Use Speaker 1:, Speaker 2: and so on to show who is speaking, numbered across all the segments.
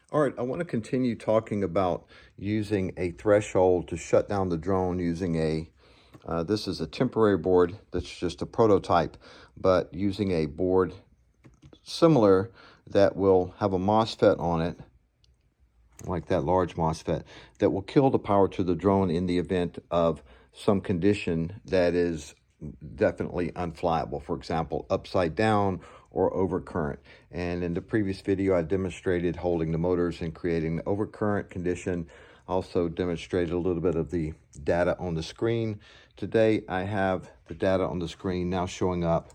Speaker 1: All right, I want to continue talking about using a threshold to shut down the drone using this is a temporary board that's just a prototype, but using a board similar that will have a MOSFET on it, like that large MOSFET, that will kill the power to the drone in the event of some condition that is definitely unflyable. For example, upside down or overcurrent. And in the previous video, I demonstrated holding the motors and creating the overcurrent condition. Also demonstrated a little bit of the data on the screen. Today, I have the data on the screen now showing up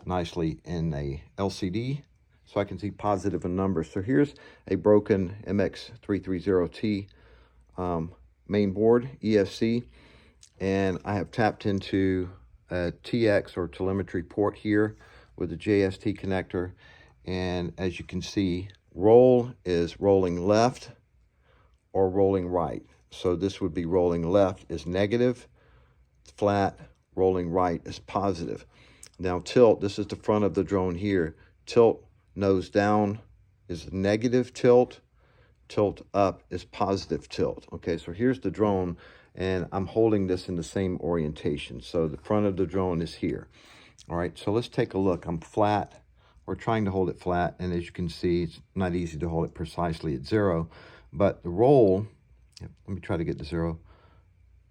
Speaker 1: nicely in a LCD, so I can see positive numbers. So here's a broken MX330t main board, ESC, and I have tapped into a TX or telemetry port here with a JST connector. And as you can see, roll is rolling left or rolling right. So this would be rolling left is negative, flat, rolling right is positive. Now tilt, this is the front of the drone here. Tilt nose down is negative tilt. Tilt up is positive tilt. Okay, so here's the drone, and I'm holding this in the same orientation. So the front of the drone is here. All right, so let's take a look. I'm flat. We're trying to hold it flat, and as you can see, it's not easy to hold it precisely at 0. But the roll, let me try to get to 0.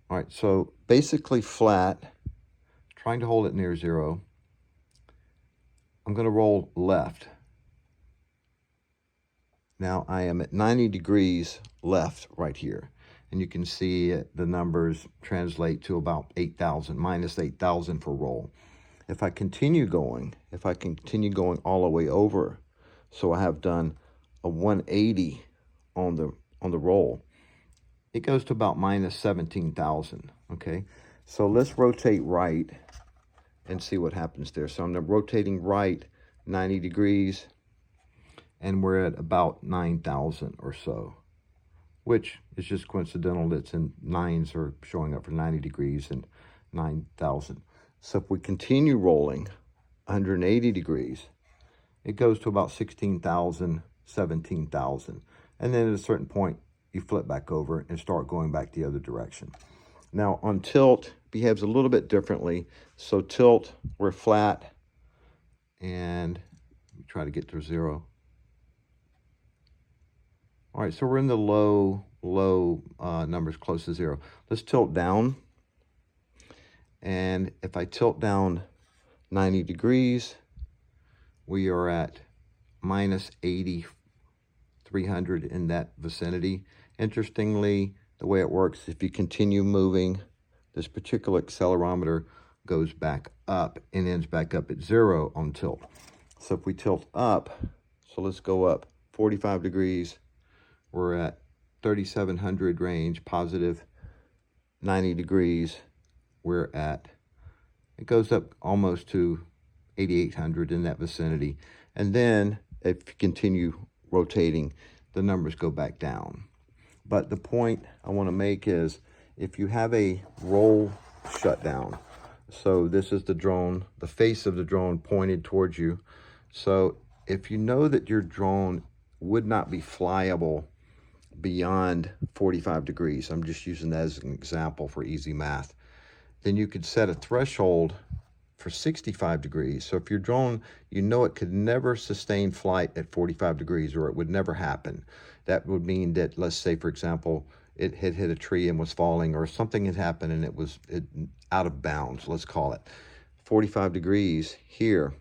Speaker 1: All right, so basically flat, trying to hold it near 0. I'm going to roll left. Now I am at 90 degrees left right here. And you can see the numbers translate to about 8,000, minus 8,000 for roll. If I continue going all the way over, so I have done a 180 on the roll, it goes to about minus 17,000, okay? So let's rotate right and see what happens there. So I'm rotating right 90 degrees, and we're at about 9,000 or so, which is just coincidental. It's in nines are showing up for 90 degrees and 9,000. So if we continue rolling 180 degrees, it goes to about 16,000, 17,000. And then at a certain point, you flip back over and start going back the other direction. Now on tilt, behaves a little bit differently. So tilt, we're flat, and let me try to get to 0. All right, so we're in the low numbers close to 0. Let's tilt down. And if I tilt down 90 degrees, we are at minus 8,300 in that vicinity. Interestingly, the way it works, if you continue moving, this particular accelerometer goes back up and ends back up at 0 on tilt. So if we tilt up, so let's go up 45 degrees, we're at 3,700 range, positive. 90 degrees, we're at, it goes up almost to 8,800 in that vicinity. And then if you continue rotating, the numbers go back down. But the point I want to make is, if you have a roll shutdown, so this is the drone, the face of the drone pointed towards you. So if you know that your drone would not be flyable beyond 45 degrees, I'm just using that as an example for easy math, then you could set a threshold for 65 degrees. So if your drone, you know it could never sustain flight at 45 degrees, or it would never happen. That would mean that, let's say, for example, it had hit a tree and was falling, or something had happened and it was out of bounds, let's call it 45 degrees here.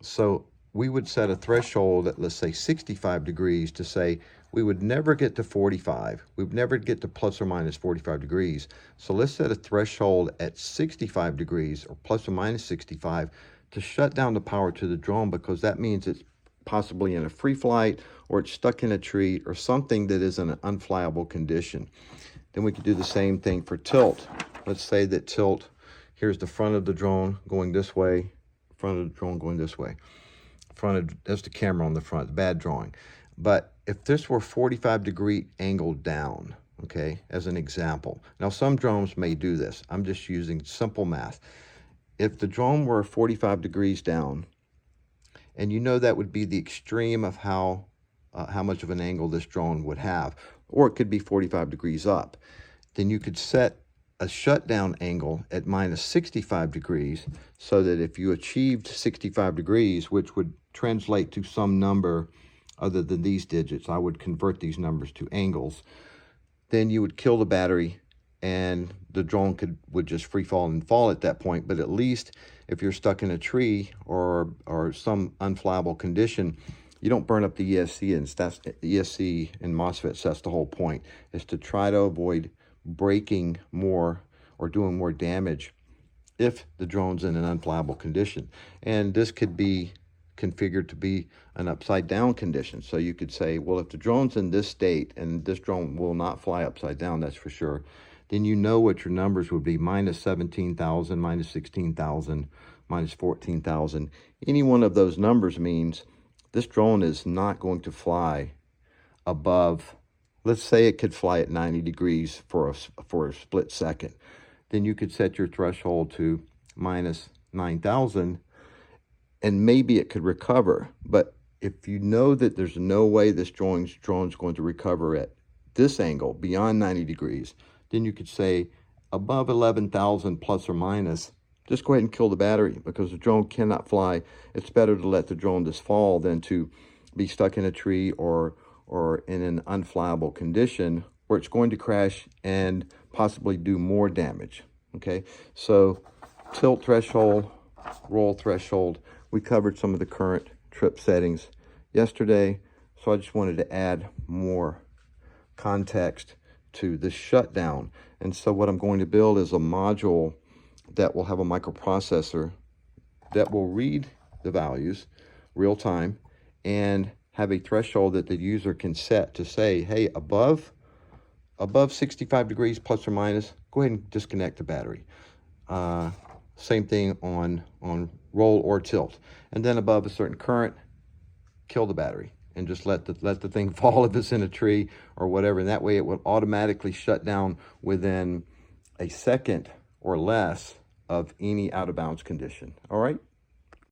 Speaker 1: So we would set a threshold at, let's say, 65 degrees to say we would never get to 45. We would never get to plus or minus 45 degrees. So let's set a threshold at 65 degrees or plus or minus 65 to shut down the power to the drone, because that means it's possibly in a free flight, or it's stuck in a tree, or something that is in an unflyable condition. Then we could do the same thing for tilt. Let's say that tilt, here's the front of the drone going this way, front of the drone going this way. That's the camera on the front, bad drawing. But if this were 45 degree angle down, okay, as an example. Now some drones may do this. I'm just using simple math. If the drone were 45 degrees down, and you know that would be the extreme of how how much of an angle this drone would have, or it could be 45 degrees up. Then you could set a shutdown angle at minus 65 degrees so that if you achieved 65 degrees, which would translate to some number other than these digits, I would convert these numbers to angles, then you would kill the battery and the drone would just free fall and fall at that point. But at least if you're stuck in a tree or some unflyable condition, you don't burn up the ESC, and that's the ESC and MOSFETs. That's the whole point, is to try to avoid breaking more or doing more damage if the drone's in an unflyable condition. And this could be configured to be an upside down condition. So you could say, well, if the drone's in this state, and this drone will not fly upside down, that's for sure, then you know what your numbers would be: minus 17,000, minus 16,000, minus 14,000. Any one of those numbers means this drone is not going to fly above, let's say it could fly at 90 degrees for a split second. Then you could set your threshold to minus 9,000, and maybe it could recover. But if you know that there's no way this drone's going to recover at this angle beyond 90 degrees, then you could say above 11,000 plus or minus, just go ahead and kill the battery, because the drone cannot fly. It's better to let the drone just fall than to be stuck in a tree or in an unflyable condition where it's going to crash and possibly do more damage. Okay, so tilt threshold, roll threshold. We covered some of the current trip settings yesterday, so I just wanted to add more context to the shutdown. And so what I'm going to build is a module that will have a microprocessor that will read the values real time and have a threshold that the user can set to say, hey, above 65 degrees plus or minus, go ahead and disconnect the battery. Same thing on roll or tilt. And then above a certain current, kill the battery and just let the thing fall if it's in a tree or whatever. And that way it will automatically shut down within a second or less of any out of bounds condition. All right.